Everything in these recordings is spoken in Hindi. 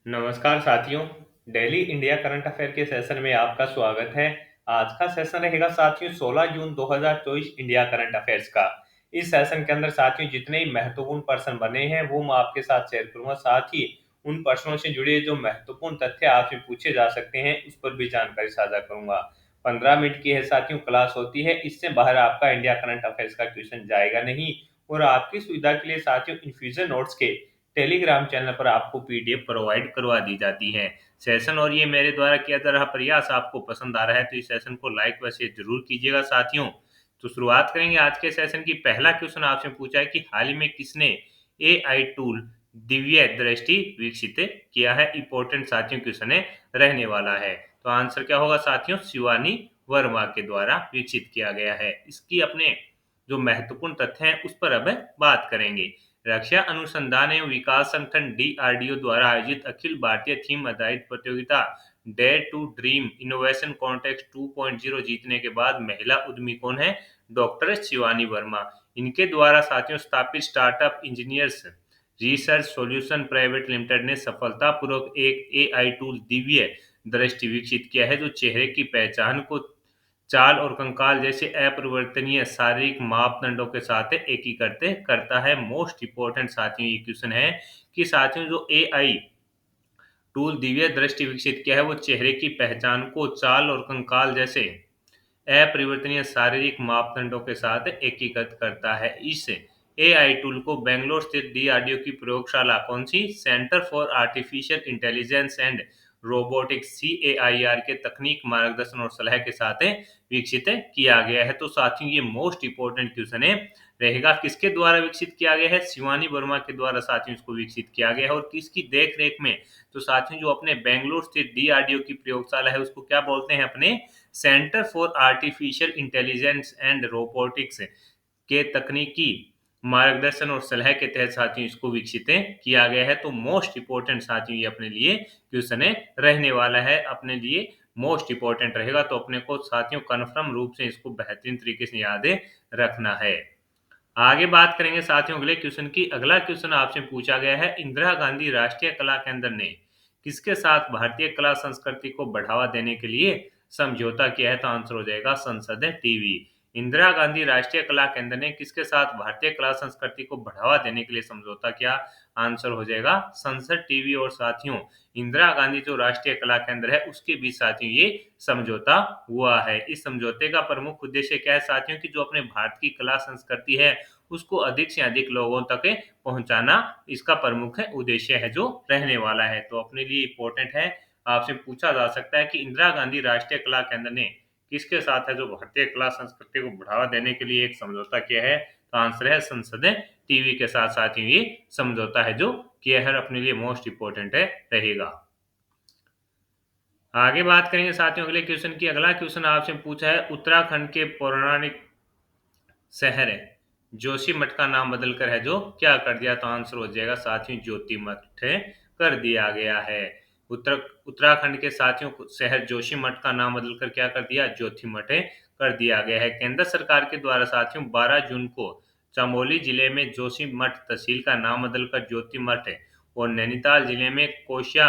नमस्कार साथियों। डेली इंडिया करंट अफेयर के सेशन में आपका स्वागत है। आज का सेशन रहेगा साथियों 16 जून 2024 इंडिया करंट अफेयर्स का। इस सेशन के अंदर साथियों जितने ही महत्वपूर्ण प्रश्न बने हैं वो मैं आपके साथ शेयर करूंगा। साथ ही उन प्रश्नों से जुड़े जो महत्वपूर्ण तथ्य आपसे पूछे जा सकते हैं उस पर भी जानकारी साझा करूंगा। 15 मिनट की है साथियों क्लास होती है, इससे बाहर आपका इंडिया करंट अफेयर्स का क्वेश्चन जाएगा नहीं। और आपकी सुविधा के लिए साथियों इन्फ्यूजन नोट्स के टेलीग्राम चैनल पर आपको पीडीएफ प्रोवाइड करवा दी जाती है। सेशन और ये मेरे द्वारा किया जा रहा प्रयास आपको पसंद आ रहा है तो इस सेशन को लाइक व शेयर जरूर कीजिएगा साथियों। तो शुरुआत करेंगे आज के सेशन की। पहला क्वेश्चन आपसे पूछा है कि हाल ही में किसने एआई टूल दिव्य दृष्टि विकसित किया है। इंपॉर्टेंट साथियों क्वेश्चन है, रहने वाला है। तो आंसर क्या होगा साथियों, शिवानी वर्मा के द्वारा विकसित किया गया है। इसकी अपने जो महत्वपूर्ण तथ्य हैं उस पर अब बात करेंगे। रक्षा अनुसंधान एवं विकास संगठन डीआरडीओ द्वारा आयोजित अखिल भारतीय थीम आधारित प्रतियोगिता dare to dream innovation contest 2.0 जीतने के बाद महिला उद्यमी कौन है? डॉक्टर शिवानी वर्मा। इनके द्वारा साथियों स्थापित startup engineers research solution private limited ने सफलतापूर्वक एक एआई टूल दिव्य दृष्टि विकसित किया है जो चेहरे की पहचान को चाल और कंकाल जैसे अपरिवर्तनीय शारीरिक मापदंडों के साथ एकीकृत करता है। मोस्ट इंपोर्टेंट साथियों ये क्वेश्चन है कि साथियों जो एआई टूल दिव्य दृष्टि विकसित किया है वो चेहरे की पहचान को चाल और कंकाल जैसे अपरिवर्तनीय शारीरिक मापदंडों के साथ एकीकृत करता है। इस एआई टूल को बेंगलोर स्थित डीआरडीओ की प्रयोगशाला कौन सी, Centre for Artificial Intelligence and Robotics CAIR के तकनीक मार्गदर्शन और सलाह के साथ विकसित किया गया है। तो साथियों ये मोस्ट इंपोर्टेंट क्वेश्चन है रहेगा, किसके द्वारा विकसित किया गया है? शिवानी वर्मा के द्वारा साथियों इसको विकसित किया गया है। और किसकी देख रेख में? तो साथियों जो अपने बेंगलुरु स्थित डीआरडीओ की प्रयोगशाला है उसको क्या बोलते हैं? अपने centre for Artificial Intelligence and robotics के तकनीकी मार्गदर्शन और सलाह के तहत साथियों इसको विकसित किया गया है। तो मोस्ट इंपोर्टेंट साथियों ये अपने लिए क्वेश्चन रहने वाला है, अपने लिए मोस्ट इंपोर्टेंट रहेगा। तो अपने को साथियों कन्फर्म रूप से इसको बेहतरीन तरीके से याद रखना है। आगे बात करेंगे साथियों अगले क्वेश्चन की। अगला क्वेश्चन आपसे पूछा गया है, इंदिरा गांधी राष्ट्रीय कला केंद्र ने किसके साथ भारतीय कला संस्कृति को बढ़ावा देने के लिए समझौता किया है? तो आंसर हो जाएगा संसद टीवी। इंदिरा गांधी राष्ट्रीय कला केंद्र ने किसके साथ भारतीय कला संस्कृति को बढ़ावा देने के लिए समझौता किया? आंसर हो जाएगा संसद टीवी। और साथियों इंदिरा गांधी जो राष्ट्रीय कला केंद्र है उसके बीच साथियों ये समझौता हुआ है। इस समझौते का प्रमुख उद्देश्य क्या है साथियों की जो अपने भारत की कला संस्कृति है उसको अधिक से अधिक लोगों तक पहुंचाना इसका प्रमुख उद्देश्य है जो रहने वाला है। तो अपने लिए इम्पोर्टेंट है, आपसे पूछा जा सकता है कि इंदिरा गांधी राष्ट्रीय कला केंद्र ने किसके साथ है जो भारतीय कला संस्कृति को बढ़ावा देने के लिए एक समझौता किया है? तो आंसर है संसद टीवी के साथ साथियों ये समझौता है जो किया है, अपने लिए मोस्ट इंपोर्टेंट है रहेगा। आगे बात करेंगे साथियों अगले क्वेश्चन की। अगला क्वेश्चन आपसे पूछा है, उत्तराखंड के पौराणिक शहर है जोशीमठ का नाम बदलकर है जो क्या कर दिया? तो आंसर हो जाएगा साथियों ज्योतिमठ कर दिया गया है। उत्तराखंड के साथियों शहर जोशीमठ का नाम बदलकर क्या कर दिया? ज्योतिमठ कर दिया गया है। केंद्र सरकार के द्वारा साथियों 12 जून को चमोली जिले में जोशीमठ तहसील का नाम बदलकर ज्योतिमठ और नैनीताल जिले में कोशिया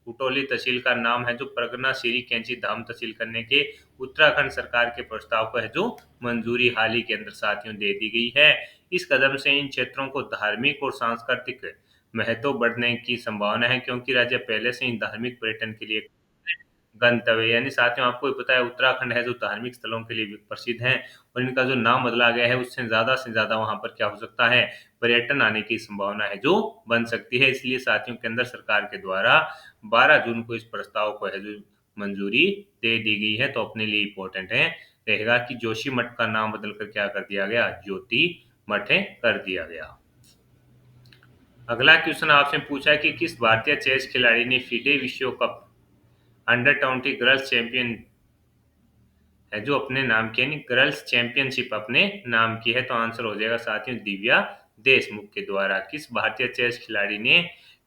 कुटोली तहसील का नाम है जो परगना श्री कैंची धाम तहसील करने के उत्तराखंड सरकार के प्रस्ताव को है जो मंजूरी हाल ही के अंदर साथियों दे दी गई है। इस कदम से इन क्षेत्रों को धार्मिक और सांस्कृतिक महत्व बढ़ने की संभावना है क्योंकि राज्य पहले से ही धार्मिक पर्यटन के लिए गंतव्य, यानी साथियों आपको भी पता है उत्तराखंड है जो धार्मिक स्थलों के लिए भी प्रसिद्ध है और इनका जो नाम बदला गया है उससे से ज्यादा वहां पर क्या हो सकता है? पर्यटन आने की संभावना है जो बन सकती है। इसलिए साथियों केंद्र सरकार के द्वारा 12 जून को इस प्रस्ताव को है जो मंजूरी दे दी गई है। तो अपने लिए इम्पोर्टेंट है रहेगा कि जोशी मठ का नाम बदलकर क्या कर दिया गया? ज्योति मठ कर दिया गया। अगला क्वेश्चन आपसे पूछा है कि किस भारतीय चेस खिलाड़ी ने फीडे विश्व कप अंडर 20 गर्ल्स चैंपियन है जो अपने नाम की, यानी गर्ल्स चैंपियनशिप अपने नाम की है? तो आंसर हो जाएगा साथियों दिव्या देशमुख के द्वारा। किस भारतीय चेस खिलाड़ी ने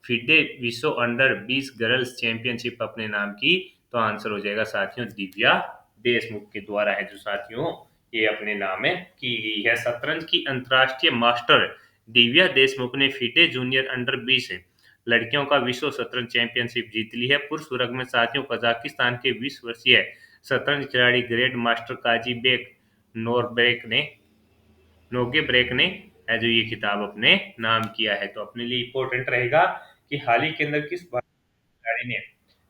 फिडे विश्व अंडर 20 गर्ल्स चैंपियनशिप अपने नाम की? तो आंसर हो जाएगा साथियों दिव्या देशमुख के द्वारा है जो साथियों ये अपने नाम में की गई है। शतरंज की अंतर्राष्ट्रीय मास्टर दिव्या देशमुख ने फिडे जूनियर अंडर 20 लड़कियों का विश्व शतरंज चैंपियनशिप जीत ली है। पुरुष वर्ग में साथियों कजाकिस्तान के 20 वर्षीय शतरंज खिलाड़ी ग्रैंड मास्टर काजीबेक नोगेब्रेक ने है जो ये खिताब अपने नाम किया है। तो अपने लिए इम्पोर्टेंट रहेगा कि हाल ही के अंदर किस खिलाड़ी ने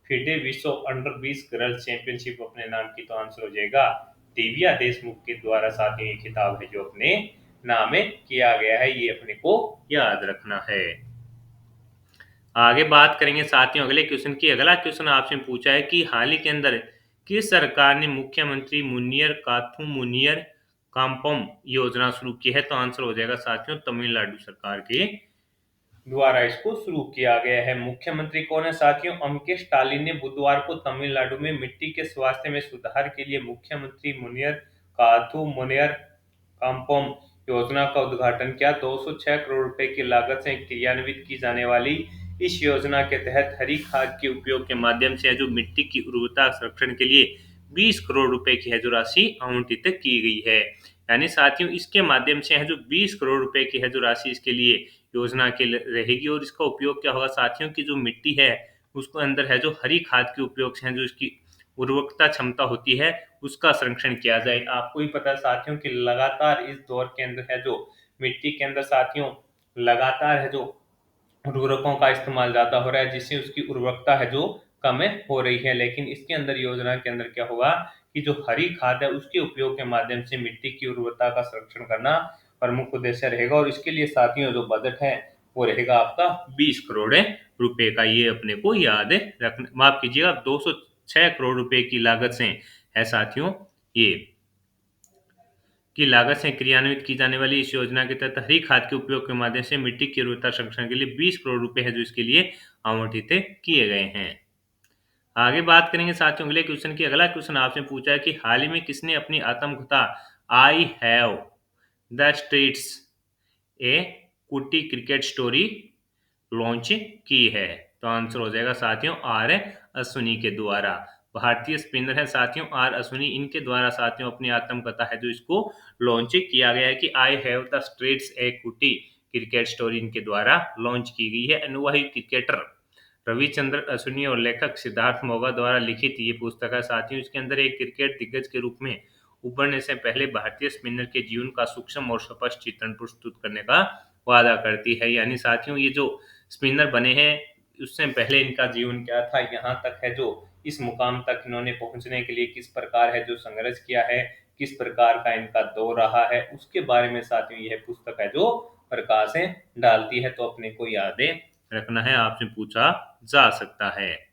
फिडे विश्व अंडर 20 गर्ल्स चैंपियनशिप अपने नाम की। तो आंसर हो जाएगा दिव्या देशमुख के द्वारा साथियों ये खिताब है जो अपने नाम में किया गया है, ये अपने को याद रखना है। आगे बात करेंगे साथियों अगले क्वेश्चन की। अगला क्वेश्चन आपसे पूछा है कि हाल ही के अंदर किस सरकार ने मुख्यमंत्री मुनियर काथू मुनियर काम्पम योजना शुरू की है। तो आंसर हो जाएगा साथियों तमिलनाडु सरकार के द्वारा इसको शुरू किया गया है। मुख्यमंत्री कौन है साथियों? एम.के. स्टालिन ने बुधवार को तमिलनाडु में मिट्टी के स्वास्थ्य में सुधार के लिए मुख्यमंत्री मुनियर काथू मुनियर काम्पम योजना का उद्घाटन किया। 206 करोड़ रुपए की लागत से क्रियान्वित की जाने वाली इस योजना के तहत हरी खाद के उपयोग के माध्यम से जो मिट्टी की उर्वरता संरक्षण के लिए 20 करोड़ रुपए की है जो राशि आवंटित की गई है। यानी साथियों इसके माध्यम से है जो 20 करोड़ रुपए की है जो राशि इसके लिए योजना के रहेगी। और इसका उपयोग क्या होगा साथियों की जो मिट्टी है उसको अंदर है जो हरी खाद के उपयोग से है जो इसकी उर्वरकता क्षमता होती है उसका संरक्षण किया जाए। आपको ही पता है साथियों कि लगातार इस दौर के अंदर है जो मिट्टी के अंदर साथियों लगातार है जो उर्वरकों का इस्तेमाल ज्यादा हो रहा है जिससे उसकी उर्वरकता है जो कम हो रही है। लेकिन इसके अंदर योजना के अंदर क्या होगा कि जो हरी खाद है उसके उपयोग के माध्यम से मिट्टी की उर्वरता का संरक्षण करना प्रमुख उद्देश्य रहेगा। और इसके लिए साथियों जो बजट है वो रहेगा आपका 20 करोड़ रुपए का, ये अपने को याद रखना, माफ कीजिएगा 206 करोड़ रुपए की लागत से है साथियों ये की लागत से क्रियान्वित की जाने वाली इस योजना के तहत हरी खाद के उपयोग के माध्यम से मिट्टी की उर्वरता संरक्षण के लिए 20 करोड़ रुपए है जो इसके लिए आवंटित किए गए हैं। आगे बात करेंगे साथियों अगले क्वेश्चन की। अगला क्वेश्चन आपसे पूछा है कि हाल ही में किसने अपनी आत्मकथा आई हैव द स्ट्रीट्स ए कुटी क्रिकेट स्टोरी लॉन्च की है। तो आंसर हो जाएगा साथियों आर अश्विनी के द्वारा। भारतीय स्पिनर है साथियों आर अश्विनी, इनके द्वारा साथियों अपनी आत्मकथा है जो इसको लॉन्च किया गया है कि आई हैव द स्ट्रीट्स ए कुटी क्रिकेट स्टोरी इनके द्वारा लॉन्च की गई है। अनुभवी क्रिकेटर रविचंद्र अश्विनी और लेखक सिद्धार्थ मोगा द्वारा लिखित ये पुस्तक है साथियों। इसके अंदर एक क्रिकेट दिग्गज के रूप में उभरने से पहले भारतीय स्पिनर के जीवन का सूक्ष्म और स्पष्ट चित्रण प्रस्तुत करने का वादा करती है। यानी साथियों ये जो स्पिनर बने हैं उससे पहले इनका जीवन क्या था, यहाँ तक है जो इस मुकाम तक इन्होंने पहुंचने के लिए किस प्रकार है जो संघर्ष किया है, किस प्रकार का इनका दौर रहा है, उसके बारे में साथियों यह पुस्तक है जो प्रकाश डालती है। तो अपने को याद रखना है, आपसे पूछा जा सकता है।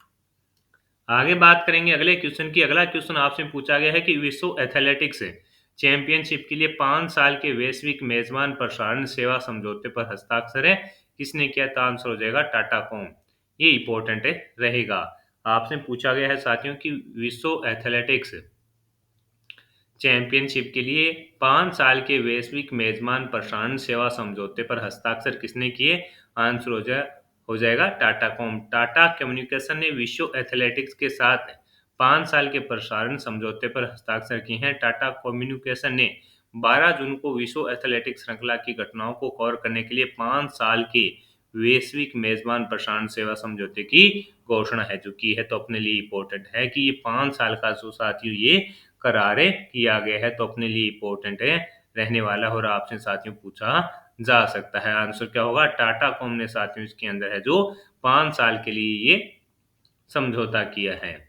आगे बात करेंगे अगले क्वेश्चन की। अगला क्वेश्चन आपसे पूछा गया है कि विश्व एथलेटिक्स चैंपियनशिप के लिए 5 साल के वैश्विक मेजबान प्रसारण सेवा समझौते पर हस्ताक्षर है किसने किया। तो आंसर हो जाएगा टाटा कॉम, ये इंपॉर्टेंट रहेगा। आपसे पूछा गया है साथियों कि विश्व एथलेटिक्स चैंपियनशिप के लिए 5 साल के वैश्विक मेजबान प्रसारण सेवा समझौते पर हस्ताक्षर किसने किए। आंसर हो जाएगा टाटा कॉम। टाटा कम्युनिकेशन ने विश्व एथलेटिक्स के साथ 5 साल के प्रसारण समझौते पर हस्ताक्षर किए हैं। टाटा कम्युनिकेशन ने 12 जून को विश्व एथलेटिक्स श्रृंखला की घटनाओं को कवर करने के लिए 5 साल के वैश्विक मेजबान प्रसारण सेवा समझौते की घोषणा है जो की है। तो अपने लिए इम्पोर्टेंट है कि ये 5 साल का जो साथियों ये करार किया गया है। तो अपने लिए इम्पोर्टेंट रहने वाला और आपसे साथियों पूछा जा सकता है। आंसर क्या होगा टाटा कॉम ने साथियों इसके अंदर है जो 5 साल के लिए ये समझौता किया है।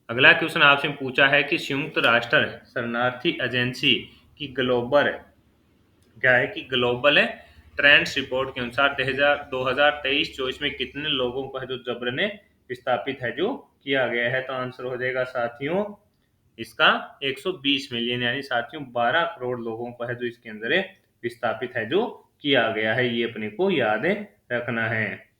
अगला क्वेश्चन आपसे पूछा है कि संयुक्त राष्ट्र शरणार्थी एजेंसी की ग्लोबल क्या है कि ग्लोबल ट्रेंड्स रिपोर्ट के अनुसार 2023-24 में कितने लोगों को है जो जबरन विस्थापित है जो किया गया है। तो आंसर हो जाएगा साथियों इसका 120 मिलियन, यानी साथियों 12 करोड़ लोगों को है जो इसके अंदर विस्थापित है जो किया गया है, ये अपने को याद रखना है।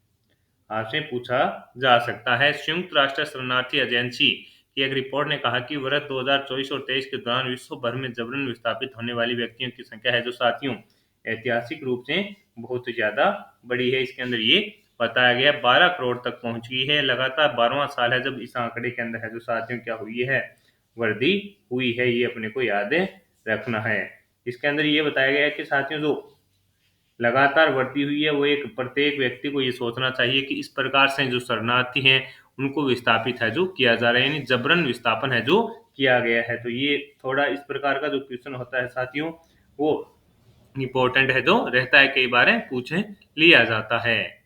आपसे पूछा जा सकता है। संयुक्त राष्ट्र शरणार्थी एजेंसी की एक रिपोर्ट ने कहा कि वर्ष 2024 और 23 के दौरान विश्व भर में जबरन विस्थापित होने वाली व्यक्तियों की संख्या है जो साथियों ऐतिहासिक रूप से बहुत ज्यादा बड़ी है। इसके अंदर ये बताया गया 12 करोड़ तक पहुंच गई है। लगातार 12वां साल है जब इस आंकड़े के अंदर है जो साथियों क्या हुई है वृद्धि हुई है, ये अपने को याद रखना है। इसके अंदर ये बताया गया है कि साथियों जो लगातार बढ़ती हुई है, वो एक प्रत्येक व्यक्ति को ये सोचना चाहिए कि इस प्रकार से जो शरणार्थी हैं उनको विस्थापित है जो किया जा रहा है, यानी जबरन विस्थापन है जो किया गया है। तो ये थोड़ा इस प्रकार का जो क्वेश्चन होता है साथियों, वो इम्पोर्टेंट है जो रहता है, कई बार पूछ लिया जाता है।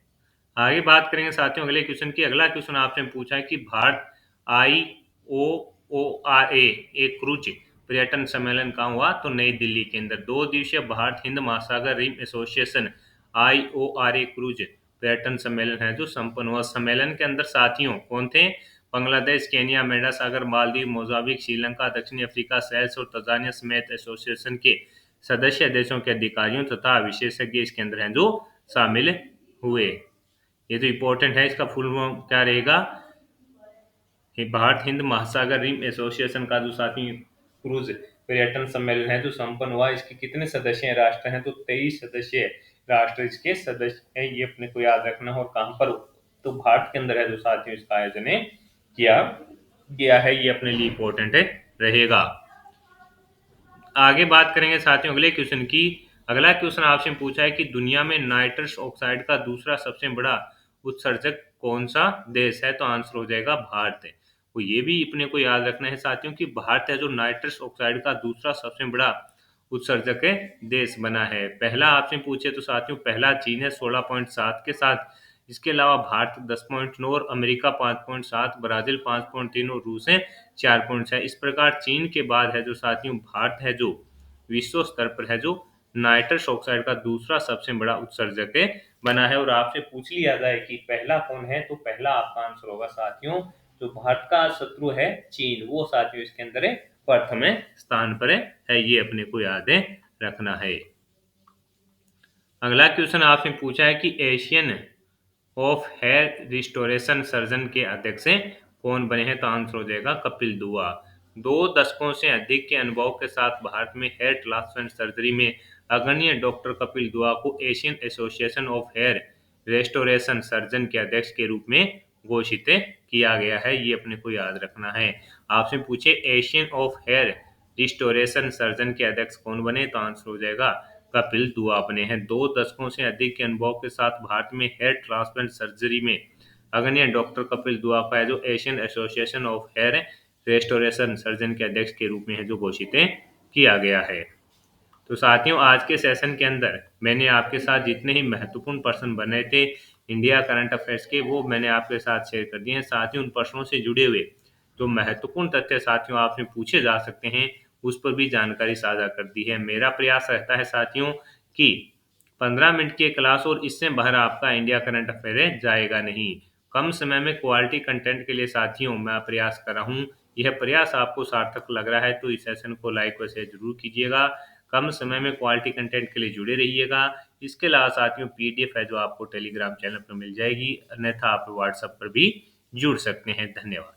आगे बात करेंगे साथियों अगले क्वेश्चन की। अगला क्वेश्चन आपसे पूछा है कि भारत आई ओ ओ आर ए एक क्रूज पर्यटन सम्मेलन कहाँ हुआ, तो नई दिल्ली के अंदर 2 दिवसीय भारत हिंद महासागर रिम एसोसिएशन IORA क्रूज पर्यटन सम्मेलन है जो संपन्न हुआ। सम्मेलन के अंदर साथियों कौन थे, बांग्लादेश, केनिया, मेडासागर, मालदीव, मोजाम्बिक, श्रीलंका, दक्षिणी अफ्रीका, सेल्स और तंजानिया समेत एसोसिएशन के सदस्य देशों के अधिकारियों तथा विशेषज्ञ इसके अंदर हैं जो शामिल हुए। ये तो इम्पोर्टेंट है, इसका फुल फॉर्म क्या रहेगा, ये भारत हिंद महासागर रिम एसोसिएशन का जो साथी क्रूज पर्यटन सम्मेलन है जो संपन्न हुआ, इसके कितने सदस्य राष्ट्र हैं, तो 23 सदस्य राष्ट्र इसके सदस्य हैं। ये अपने को याद रखना है। और कहां पर, तो भारत के अंदर है जो साथियों इसका आयोजन किया गया है, ये अपने लिए इम्पोर्टेंट रहेगा। आगे बात करेंगे साथियों अगले क्वेश्चन की। अगला क्वेश्चन आपसे पूछा है कि दुनिया में नाइट्रस ऑक्साइड का दूसरा सबसे बड़ा उत्सर्जक कौन सा देश है, तो आंसर हो जाएगा भारत है। तो ये भी अपने को याद रखना है साथियों कि भारत है जो नाइट्रस ऑक्साइड का दूसरा सबसे बड़ा उत्सर्जक देश बना है। पहला आपसे पूछे तो साथियों पहला चीन है 16.7 के साथ। इसके अलावा भारत 10.9 और अमेरिका 5.7, ब्राजील 5.3 और रूस है 4.6। इस प्रकार चीन के बाद है जो साथियों भारत है जो विश्व स्तर पर है जो नाइट्रस ऑक्साइड का दूसरा सबसे बड़ा उत्सर्जक बना है। और आपसे पूछ लिया जाए कि पहला कौन है, तो पहला आपका आंसर होगा साथियों जो भारत का शत्रु है चीन, वो साथियों इसके अंदर प्रथम स्थान पर है। ये अपने को याद रखना है। अगला क्वेश्चन आपसे पूछा है कि Asian of hair restoration surgeon के अध्यक्ष कौन बने हैं, तो आंसर हो जाएगा कपिल दुआ। 2 दशकों से अधिक के अनुभव के साथ भारत में हेयर ट्रांसप्लांट सर्जरी में अग्रणी डॉक्टर कपिल दुआ को Asian association of hair restoration surgeon के अध्यक्ष के रूप में घोषित किया गया है। ये अपने को याद रखना है। आपसे पूछे Asian of hair restoration surgeon के अध्यक्ष कौन बने, तो आंसर हो जाएगा कपिल दुआ बने हैं। 2 दशकों से अधिक के अनुभव के साथ भारत में हेयर ट्रांसप्लांट सर्जरी में अग्रणी डॉक्टर कपिल दुआ का है जो Asian association of hair restoration surgeon के अध्यक्ष के रूप में है जो घोषित किया गया है। तो साथियों आज के सेशन के अंदर मैंने आपके साथ जितने ही महत्वपूर्ण प्रश्न बने थे इंडिया करंट अफेयर्स के, वो मैंने आपके साथ शेयर कर दिए हैं। साथ ही उन प्रश्नों से जुड़े हुए जो महत्वपूर्ण तथ्य साथियों आपसे पूछे जा सकते हैं उस पर भी जानकारी साझा कर दी है। मेरा प्रयास रहता है साथियों कि 15 मिनट की क्लास और इससे बाहर आपका इंडिया करंट अफेयर जाएगा नहीं। कम समय में क्वालिटी कंटेंट के लिए साथियों मैं प्रयास कर रहा हूँ। यह प्रयास आपको सार्थक लग रहा है तो इस सेशन को लाइक व शेयर जरूर कीजिएगा। कम समय में क्वालिटी कंटेंट के लिए जुड़े रहिएगा। इसके अलावा साथियों PDF है जो आपको टेलीग्राम चैनल पर मिल जाएगी, अन्यथा आप व्हाट्सएप पर भी जुड़ सकते हैं। धन्यवाद।